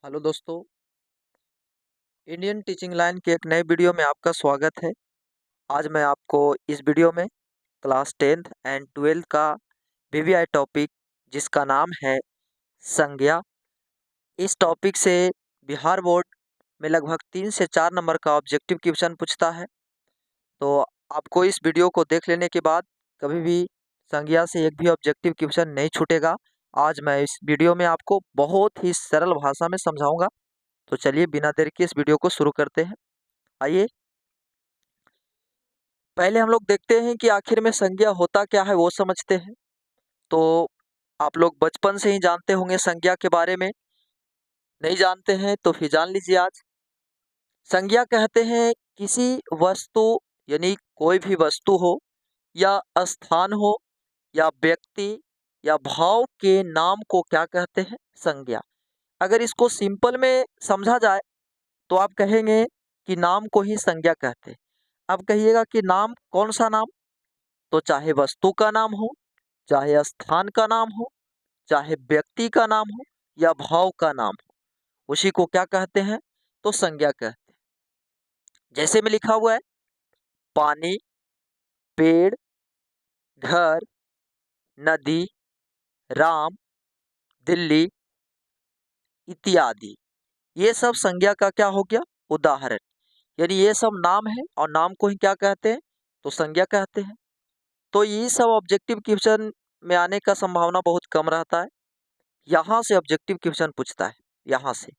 Hello दोस्तों, Indian teaching line के एक नए वीडियो में आपका स्वागत है। आज मैं आपको इस वीडियो में क्लास 10th एंड 12th का वीवीआई टॉपिक जिसका नाम है संज्ञा, इस टॉपिक से बिहार बोर्ड में लगभग 3 से 4 नंबर का ऑब्जेक्टिव क्वेश्चन पूछता है। तो आपको इस वीडियो को देख लेने के बाद कभी भी संज्ञा से एक भी ऑब्जेक्टिव क्वेश्चन नहीं छूटेगा। आज मैं इस वीडियो में आपको बहुत ही सरल भाषा में समझाऊंगा। तो चलिए बिना देर के इस वीडियो को शुरू करते हैं। आइए पहले हम लोग देखते हैं कि आखिर में संज्ञा होता क्या है वो समझते हैं। तो आप लोग बचपन से ही जानते होंगे संज्ञा के बारे में। नहीं जानते हैं तो फिर जान लीजिए आज। संज्ञा कहते हैं किसी वस्तु यानी कोई भी वस्तु हो या स्थान हो या व्यक्ति या भाव के नाम को क्या कहते हैं? संज्ञा। अगर इसको सिंपल में समझा जाए तो आप कहेंगे कि नाम को ही संज्ञा कहते हैं। अब कहिएगा कि नाम कौन सा नाम? तो चाहे वस्तु का नाम हो, चाहे स्थान का नाम हो, चाहे व्यक्ति का नाम हो या भाव का नाम हो, उसी को क्या कहते हैं? तो संज्ञा कहते हैं। जैसे में लिखा हुआ है पानी, पेड़, घर, नदी, राम, दिल्ली इत्यादि। ये सब संज्ञा का क्या हो गया? उदाहरण। यानी ये सब नाम है और नाम को ही क्या कहते हैं? तो संज्ञा कहते हैं। तो ये सब ऑब्जेक्टिव क्वेश्चन में आने का संभावना बहुत कम रहता है। यहाँ से ऑब्जेक्टिव क्वेश्चन पूछता है, यहाँ से।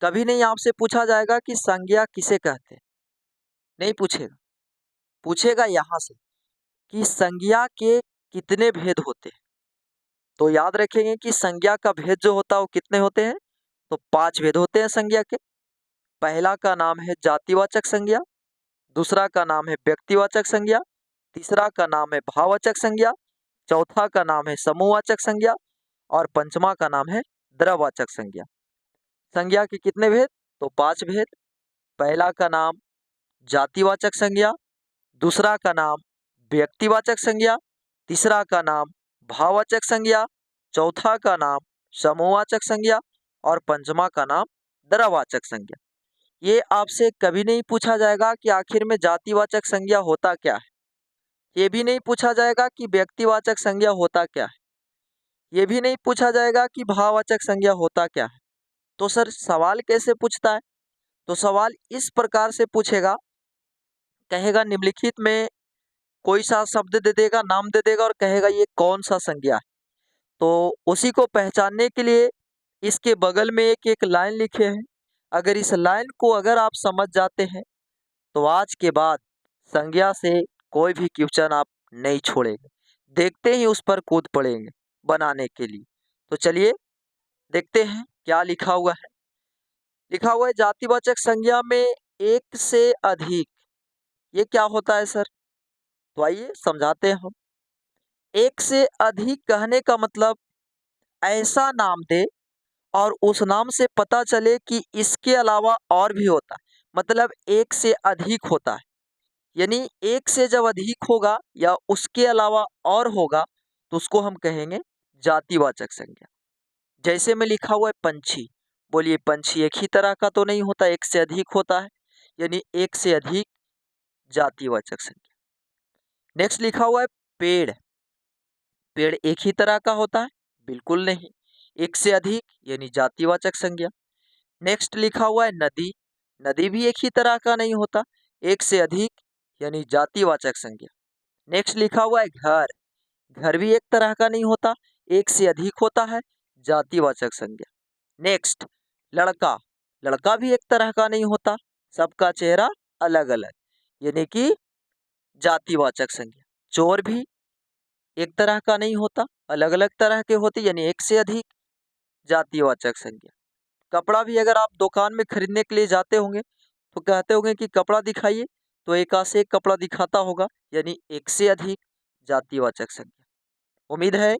कभी नहीं आपसे पूछा जाएगा कि संज्ञा किसे कहते हैं, नहीं पूछेगा। पूछेगा यहाँ से कि संज्ञा के कितने भेद होते हैं। तो याद रखेंगे कि संज्ञा का भेद जो होता है वो कितने होते हैं? तो 5 भेद होते हैं संज्ञा के। पहला का नाम है जातिवाचक संज्ञा, दूसरा का नाम है व्यक्तिवाचक संज्ञा, तीसरा का नाम है भाववाचक संज्ञा, चौथा का नाम है समूहवाचक संज्ञा और पंचमा का नाम है द्रववाचक संज्ञा। संज्ञा के कितने भेद? तो 5 भेद। पहला का नाम जातिवाचक संज्ञा, दूसरा का नाम व्यक्तिवाचक संज्ञा, तीसरा का नाम भाववाचक संज्ञा, चौथा का नाम समूहवाचक संज्ञा और पंचमा का नाम द्रववाचक संज्ञा। ये आपसे कभी नहीं पूछा जाएगा कि आखिर में जातिवाचक संज्ञा होता क्या है। ये भी नहीं पूछा जाएगा कि व्यक्तिवाचक संज्ञा होता क्या है। ये भी नहीं पूछा जाएगा कि भाववाचक संज्ञा होता क्या है। तो सर सवाल कैसे पूछता है? तो सवाल इस प्रकार से पूछेगा, कहेगा निम्नलिखित में कोई सा शब्द दे देगा, नाम दे देगा और कहेगा ये कौन सा संज्ञा है। तो उसी को पहचानने के लिए इसके बगल में एक एक लाइन लिखे हैं। अगर इस लाइन को अगर आप समझ जाते हैं तो आज के बाद संज्ञा से कोई भी क्वेश्चन आप नहीं छोड़ेंगे, देखते ही उस पर कूद पड़ेंगे बनाने के लिए। तो चलिए देखते हैं क्या लिखा हुआ है। लिखा हुआ है जातिवाचक संज्ञा में एक से अधिक, ये क्या होता है सर? तो आइए समझाते हैं हम। एक से अधिक कहने का मतलब ऐसा नाम दे और उस नाम से पता चले कि इसके अलावा और भी होता है, मतलब एक से अधिक होता है। यानी एक से जब अधिक होगा या उसके अलावा और होगा तो उसको हम कहेंगे जातिवाचक संज्ञा। जैसे में लिखा हुआ है पंछी, बोलिए पंछी एक ही तरह का तो नहीं होता, एक से अधिक होता है, यानी एक से अधिक जातिवाचक संज्ञा। नेक्स्ट लिखा हुआ है पेड़, पेड़ एक ही तरह का होता है? बिल्कुल नहीं, एक से अधिक यानी जातिवाचक संज्ञा। नेक्स्ट लिखा हुआ है नदी, नदी भी एक ही तरह का नहीं होता, एक से अधिक यानी जातिवाचक संज्ञा। नेक्स्ट लिखा हुआ है घर, घर भी एक तरह का नहीं होता, एक से अधिक होता है, जातिवाचक संज्ञा। नेक्स्ट लड़का, लड़का भी एक तरह का नहीं होता, सबका चेहरा अलग अलग, यानी कि जातिवाचक संज्ञा। चोर भी एक तरह का नहीं होता, अलग अलग तरह के होते, यानी एक से अधिक, जातिवाचक संज्ञा। कपड़ा भी अगर आप दुकान में खरीदने के लिए जाते होंगे तो कहते होंगे कि कपड़ा दिखाइए, तो एक से एक कपड़ा दिखाता होगा, यानी एक से अधिक, जातिवाचक संज्ञा। उम्मीद है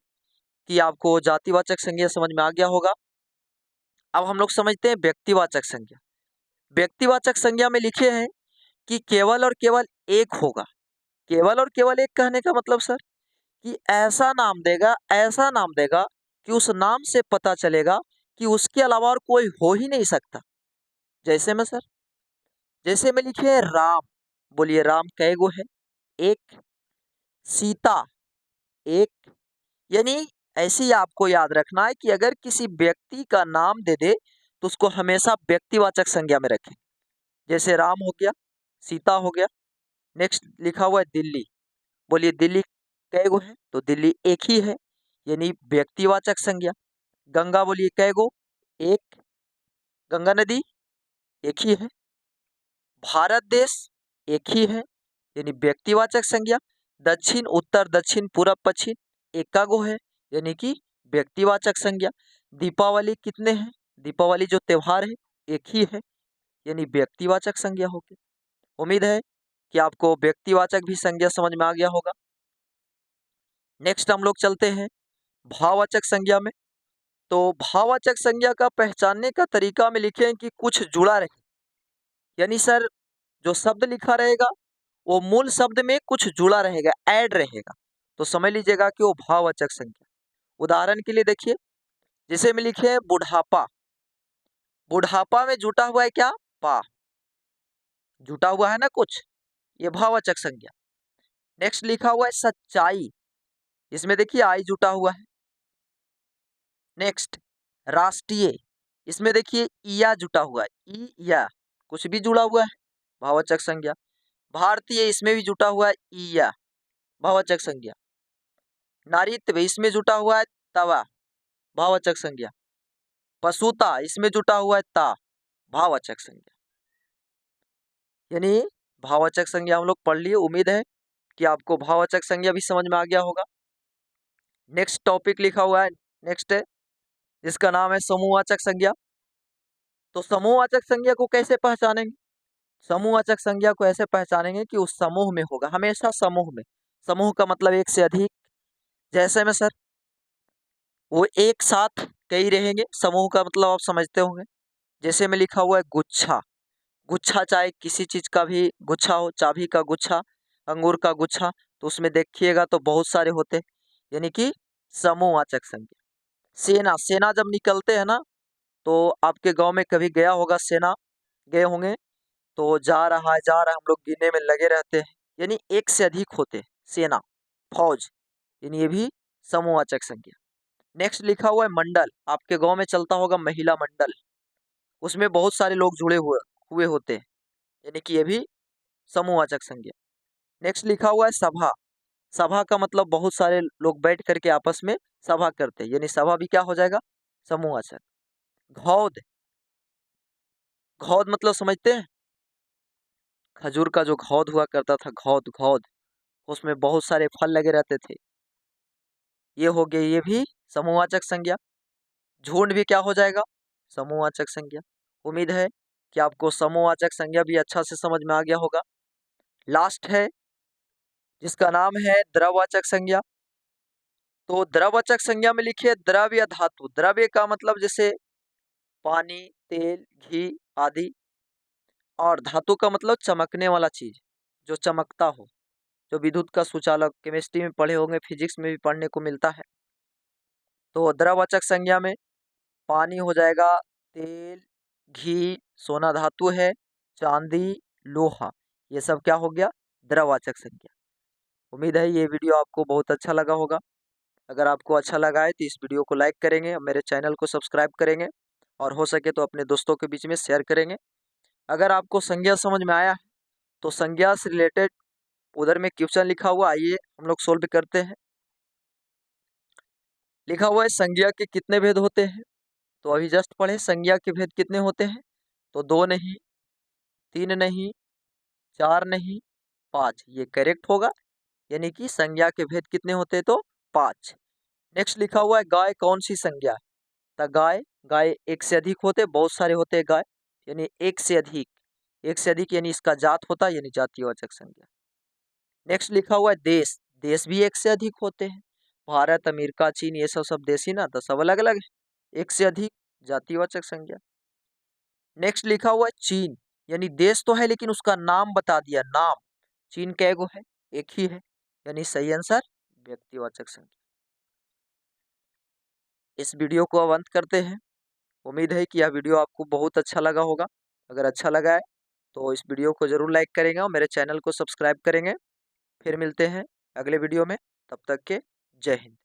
कि आपको जातिवाचक संज्ञा समझ में आ गया होगा। अब हम लोग समझते हैं व्यक्तिवाचक संज्ञा। व्यक्तिवाचक संज्ञा में लिखे हैं कि केवल और केवल एक होगा। केवल और केवल एक कहने का मतलब सर कि ऐसा नाम देगा, ऐसा नाम देगा कि उस नाम से पता चलेगा कि उसके अलावा और कोई हो ही नहीं सकता। जैसे में सर, जैसे में लिखे राम, बोलिए राम कै गो है? एक। सीता एक। यानी ऐसे ही आपको याद रखना है कि अगर किसी व्यक्ति का नाम दे दे तो उसको हमेशा व्यक्तिवाचक संज्ञा में रखें। जैसे राम हो गया, सीता हो गया। नेक्स्ट लिखा हुआ है दिल्ली, बोलिए दिल्ली कै गो है? तो दिल्ली एक ही है, यानी व्यक्तिवाचक संज्ञा। गंगा बोलिए कै गो? एक। गंगा नदी एक ही है। भारत देश एक ही है, यानी व्यक्तिवाचक संज्ञा। दक्षिण उत्तर दक्षिण पूरब पश्चिम एकागो है, यानी कि व्यक्तिवाचक संज्ञा। दीपावली कितने हैं? दीपावली जो त्योहार है एक ही है, यानी व्यक्तिवाचक संज्ञा होगी। उम्मीद है कि आपको व्यक्तिवाचक भी संज्ञा समझ में आ गया होगा। नेक्स्ट हम लोग चलते हैं भाववाचक संज्ञा में। तो भाववाचक संज्ञा का पहचानने का तरीका में लिखे हैं कि कुछ जुड़ा रहे, यानी सर जो शब्द लिखा रहेगा वो मूल शब्द में कुछ जुड़ा रहेगा, ऐड रहेगा, तो समझ लीजिएगा कि वो भाववाचक संज्ञा। उदाहरण के लिए देखिए, जैसे में लिखे हैं बुढ़ापा, बुढ़ापा में जुटा हुआ है क्या? पा, जुटा हुआ है ना कुछ, ये भाववाचक संज्ञा। नेक्स्ट लिखा हुआ है सच्चाई, इसमें देखिए आई जुटा हुआ है। नेक्स्ट राष्ट्रीय, इसमें देखिए इया जुटा हुआ है, ई या कुछ भी जुड़ा हुआ है, भाववाचक संज्ञा। भारतीय, इसमें भी जुटा हुआ है इया, भाववाचक संज्ञा। नारीत्व, इसमें जुटा हुआ है तवा, भाववाचक संज्ञा। पशुता, इसमें जुटा हुआ है ता, भाववाचक संज्ञा। यानी भाववाचक संज्ञा हम लोग पढ़ लिए। उम्मीद है कि आपको भाववाचक संज्ञा भी समझ में आ गया होगा। नेक्स्ट टॉपिक लिखा हुआ है, नेक्स्ट है जिसका नाम है समूहवाचक संज्ञा। तो समूहवाचक संज्ञा को कैसे पहचानेंगे? समूहवाचक संज्ञा को ऐसे पहचानेंगे कि उस समूह में होगा, हमेशा समूह में। समूह का मतलब एक से अधिक। जैसे में सर वो एक साथ कई रहेंगे, समूह का मतलब आप समझते होंगे। जैसे में लिखा हुआ है गुच्छा, गुच्छा चाहे किसी चीज का भी गुच्छा हो, चाबी का गुच्छा, अंगूर का गुच्छा, तो उसमें देखिएगा तो बहुत सारे होते हैं, यानी कि समूहवाचक संज्ञा। सेना, सेना जब निकलते हैं ना, तो आपके गांव में कभी गया होगा सेना, गए होंगे, तो जा रहा है जा रहा है, हम लोग गिनने में लगे रहते हैं, यानी एक से अधिक होते हैं सेना, फौज, यानी ये भी समूहवाचक संज्ञा। नेक्स्ट लिखा हुआ है मंडल, आपके गांव में चलता होगा महिला मंडल, उसमें बहुत सारे लोग जुड़े हुए हुए होते हैं, यानी कि ये भी समूहवाचक संज्ञा। नेक्स्ट लिखा हुआ है सभा, सभा का मतलब बहुत सारे लोग बैठ करके आपस में सभा करते हैं, यानी सभा भी क्या हो जाएगा? समूहवाचक। घौद, घौद मतलब समझते हैं? खजूर का जो घौद हुआ करता था, घौद घौद, उसमें बहुत सारे फल लगे रहते थे, ये हो गए, ये भी समूहवाचक संज्ञा। झुंड भी क्या हो जाएगा? समूहवाचक संज्ञा। उम्मीद है कि आपको समूहवाचक संज्ञा भी अच्छा से समझ में आ गया होगा। लास्ट है जिसका नाम है द्रववाचक संज्ञा। तो द्रववाचक संज्ञा में लिखिए द्रव्य या धातु। द्रव्य का मतलब जैसे पानी, तेल, घी आदि, और धातु का मतलब चमकने वाला चीज, जो चमकता हो, जो विद्युत का सुचालक, केमिस्ट्री में पढ़े होंगे, फिजिक्स में भी पढ़ने को मिलता है। तो द्रववाचक संज्ञा में पानी हो जाएगा, तेल, घी, सोना धातु है, चांदी, लोहा, ये सब क्या हो गया? द्रववाचक संज्ञा। उम्मीद है ये वीडियो आपको बहुत अच्छा लगा होगा। अगर आपको अच्छा लगा है तो इस वीडियो को लाइक करेंगे, मेरे चैनल को सब्सक्राइब करेंगे, और हो सके तो अपने दोस्तों के बीच में शेयर करेंगे। अगर आपको संज्ञा समझ में आया है तो संज्ञा से रिलेटेड उधर में क्वेश्चन लिखा हुआ, आइए हम लोग सोल्व करते हैं। लिखा हुआ है संज्ञा के कितने भेद होते हैं? तो अभी जस्ट पढ़े, संज्ञा के भेद कितने होते हैं? तो 2 नहीं, 3 नहीं, 4 नहीं, 5, ये करेक्ट होगा। यानी कि संज्ञा के भेद कितने होते हैं? तो 5। नेक्स्ट लिखा हुआ है गाय कौन सी संज्ञा है? तो गाय, गाय एक से अधिक होते, बहुत सारे होते हैं गाय, यानी एक से अधिक, एक से अधिक यानी इसका जात होता है, यानी जातिवाचक संज्ञा। नेक्स्ट लिखा हुआ है देश, देश भी एक से अधिक होते हैं, भारत, अमेरिका, चीन, ये सब सब देश ही ना, तो सब अलग अलग है, एक से अधिक, जातिवाचक संज्ञा। नेक्स्ट लिखा हुआ है चीन, यानी देश तो है लेकिन उसका नाम बता दिया, नाम। चीन कैगो है? एक ही है, यानी सही आंसर व्यक्तिवाचक संज्ञा। इस वीडियो को अब अंत करते हैं। उम्मीद है कि यह वीडियो आपको बहुत अच्छा लगा होगा। अगर अच्छा लगा है तो इस वीडियो को ज़रूर लाइक करेंगे और मेरे चैनल को सब्सक्राइब करेंगे। फिर मिलते हैं अगले वीडियो में, तब तक के जय हिंद।